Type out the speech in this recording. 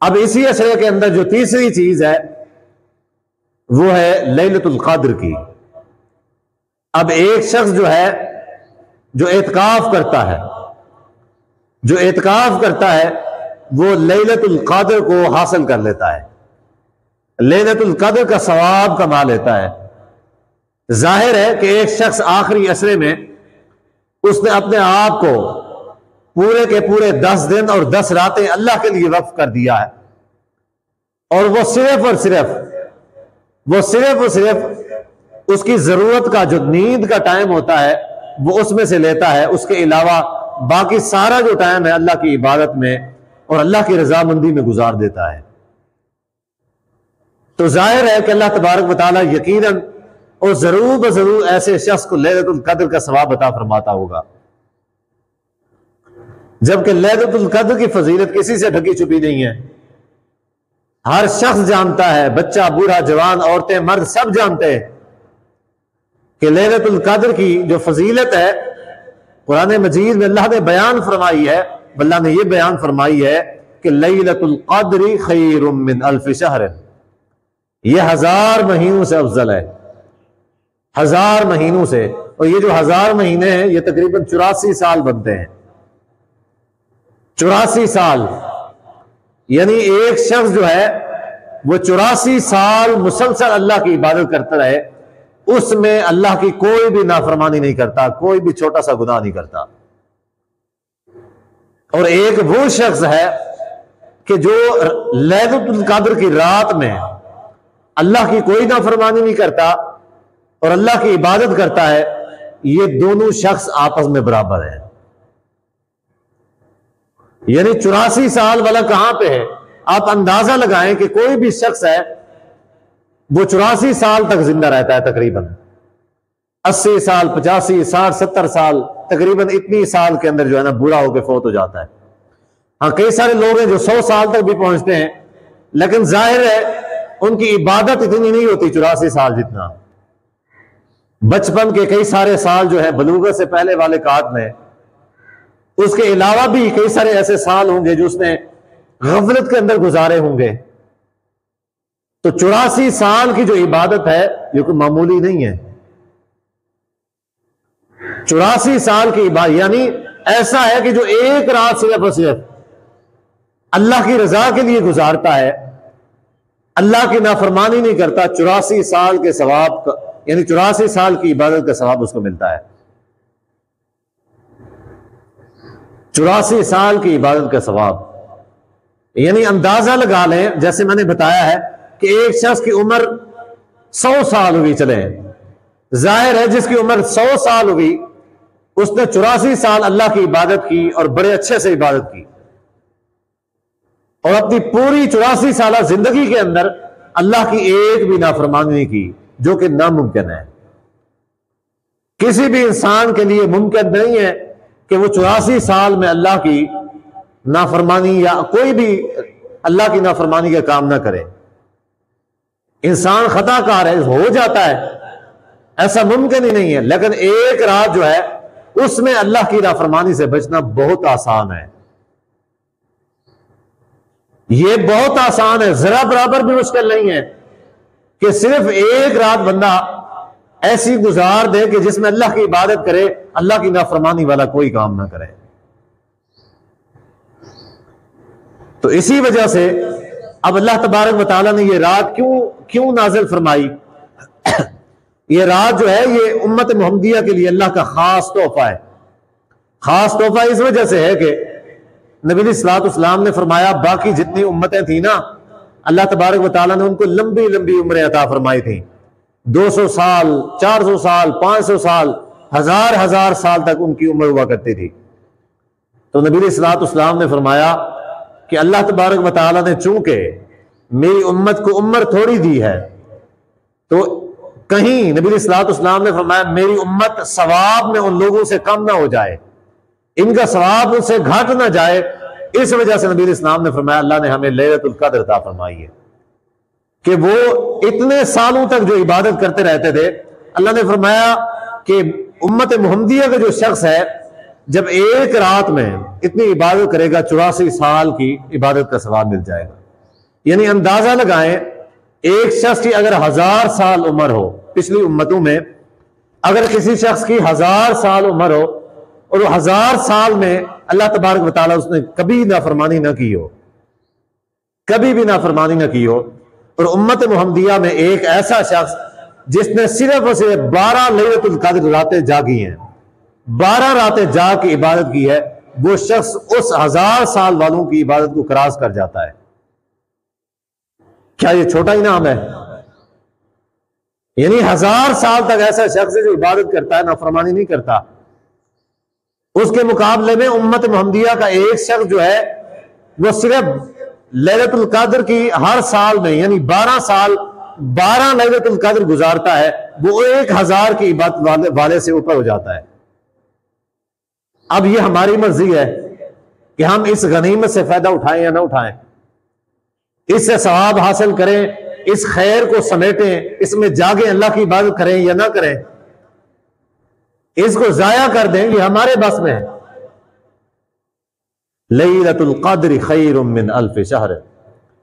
अब इसी असरे के अंदर जो तीसरी चीज है वो है लैलतुल क़द्र की। अब एक शख्स जो है जो एतकाफ करता है वो लैलतुल क़द्र को हासिल कर लेता है, लैलतुल क़द्र का सवाब कमा लेता है। जाहिर है कि एक शख्स आखिरी असरे में उसने अपने आप को पूरे के पूरे 10 दिन और 10 रातें अल्लाह के लिए वक्फ कर दिया है, और वो सिर्फ और सिर्फ उसकी जरूरत का जो नींद का टाइम होता है वो उसमें से लेता है। उसके अलावा बाकी सारा जो टाइम है अल्लाह की इबादत में और अल्लाह की रजामंदी में गुजार देता है। तो जाहिर है कि अल्लाह तबारक व तआला यकीनन और जरूर ऐसे शख्स को लैलतुल क़द्र का सवाब अता फरमाता होगा, जबकि लैलतुल क़द्र की फजीलत किसी से ढकी छुपी नहीं है। हर शख्स जानता है, बच्चा, बूढ़ा, जवान, औरतें, मर्द सब जानते हैं कि लैलतुल क़द्र की जो फजीलत है कुरान मजीद में अल्लाह ने बयान फरमाई है। अल्लाह ने यह बयान फरमाई है कि लैलतुल क़द्र खैरुम मिन अल्फ शहर, यह 1000 महीनों से अफजल है, 1000 महीनों से। और ये जो 1000 महीने हैं ये तकरीबन 84 साल बनते हैं। 84 साल यानी एक शख्स जो है वो 84 साल मुसलसल अल्लाह की इबादत करता रहे, उसमें अल्लाह की कोई भी नाफरमानी नहीं करता, कोई भी छोटा सा गुनाह नहीं करता। और एक वो शख्स है कि जो लैलतुल क़द्र की रात में अल्लाह की कोई नाफरमानी नहीं करता और अल्लाह की इबादत करता है, ये दोनों शख्स आपस में बराबर है। यानी 84 साल वाला कहां पे है? आप अंदाजा लगाएं कि कोई भी शख्स है वो 84 साल तक जिंदा रहता है, तकरीबन 80 साल, 85, 60, 70 साल, तकरीबन इतनी साल के अंदर जो है ना बूढ़ा होकर फौत हो जाता है। हाँ, कई सारे लोग हैं जो 100 साल तक भी पहुंचते हैं, लेकिन जाहिर है उनकी इबादत इतनी नहीं होती 84 साल जितना। बचपन के कई सारे साल जो है बलूगत से पहले वाले काट में, उसके अलावा भी कई सारे ऐसे साल होंगे जो उसने गफलत के अंदर गुजारे होंगे। तो 84 साल की जो इबादत है ये कोई मामूली नहीं है। 84 साल की इबादत यानी ऐसा है कि जो एक रात सिर्फ और सिर्फ अल्लाह की रजा के लिए गुजारता है, अल्लाह की नाफरमानी नहीं करता, 84 साल के सवाब यानी 84 साल की इबादत का सवाब उसको मिलता है। 84 साल की इबादत का सवाब, यानी अंदाजा लगा लें, जैसे मैंने बताया है कि एक शख्स की उम्र 100 साल हुई, चले जाहिर है जिसकी उम्र 100 साल हुई उसने 84 साल अल्लाह की इबादत की और बड़े अच्छे से इबादत की, और अपनी पूरी 84 साल जिंदगी के अंदर अल्लाह की एक भी नाफरमानी नहीं की, जो कि नामुमकिन है। किसी भी इंसान के लिए मुमकिन नहीं है कि वो 84 साल में अल्लाह की नाफरमानी या कोई भी अल्लाह की नाफरमानी का काम ना करे। इंसान खताकार है, हो जाता है, ऐसा मुमकिन ही नहीं है, लेकिन एक रात जो है उसमें अल्लाह की नाफरमानी से बचना बहुत आसान है। यह बहुत आसान है, जरा बराबर भी मुश्किल नहीं है कि सिर्फ एक रात बंदा ऐसी गुजार दे कि जिसमें अल्लाह की इबादत करे, अल्लाह की नाफरमानी वाला कोई काम ना करे। तो इसी वजह से अब अल्लाह तबारक व तआला ने ये रात क्यों नाजिल फरमाई? ये रात जो है ये उम्मत मोहम्मदिया के लिए अल्लाह का खास तोहफा है। खास तोहफा इस वजह से है कि नबी सल्लल्लाहु अलैहि वसल्लम ने फरमाया बाकी जितनी उम्मतें थी ना, अल्लाह तबारक व तआला ने उनको लंबी लंबी उम्रें अता फरमाई थी। 200 साल, 400 साल, 500 साल, हजार साल तक उनकी उम्र हुआ करती थी। तो नबी सल्लल्लाहु अलैहि वसल्लम ने फरमाया कि अल्लाह तबारक व तआला ने चूंकि मेरी उम्मत को उम्र थोड़ी दी है, तो कहीं नबी सल्लल्लाहु अलैहि वसल्लम ने फरमाया मेरी उम्मत सवाब में उन लोगों से कम ना हो जाए, इनका सवाब उनसे घट ना जाए, इस वजह से नबी इस्लाम ने फरमाया अल्लाह ने हमें लैलतुल क़द्र अता फरमाई है कि वो इतने सालों तक जो इबादत करते रहते थे, अल्लाह ने फरमाया कि उम्मत मुहम्मदिया का जो शख्स है जब एक रात में इतनी इबादत करेगा 84 साल की इबादत का सवाब मिल जाएगा। यानी अंदाजा लगाएं, एक शख्स की अगर 1000 साल उम्र हो, पिछली उम्मतों में अगर किसी शख्स की 1000 साल उम्र हो और वो 1000 साल में अल्लाह तबारक व तआला उसने कभी नाफरमानी ना की हो, कभी भी नाफरमानी ना की हो, और उम्मत मुहम्मदिया में एक ऐसा शख्स जिसने सिर्फ और सिर्फ 12 लैलतुल कद्र रातें जागी हैं, 12 रातें जाग की इबादत की है, वो शख्स उस 1000 साल वालों की इबादत को क्रॉस कर जाता है। क्या ये छोटा इनाम है? यानी 1000 साल तक ऐसा शख्स है जो इबादत करता है, नाफरमानी नहीं करता। उसके मुकाबले में उम्मत मुहम्मदिया का एक शख्स जो है वो सिर्फ लैलतुल कद्र की हर साल में यानी 12 साल 12 लैलतुल कद्र गुजारता है, वो 1000 की इबादत वाले से ऊपर हो जाता है। अब ये हमारी मर्जी है कि हम इस गनीमत से फायदा उठाएं या ना उठाएं, इससे सवाब हासिल करें, इस खैर को समेटें, इसमें जागे अल्लाह की इबादत करें या ना करें, इसको जाया कर दें, ये हमारे बस में है। लैलतुल कद्र खैरुम मिन अल्फ शहर।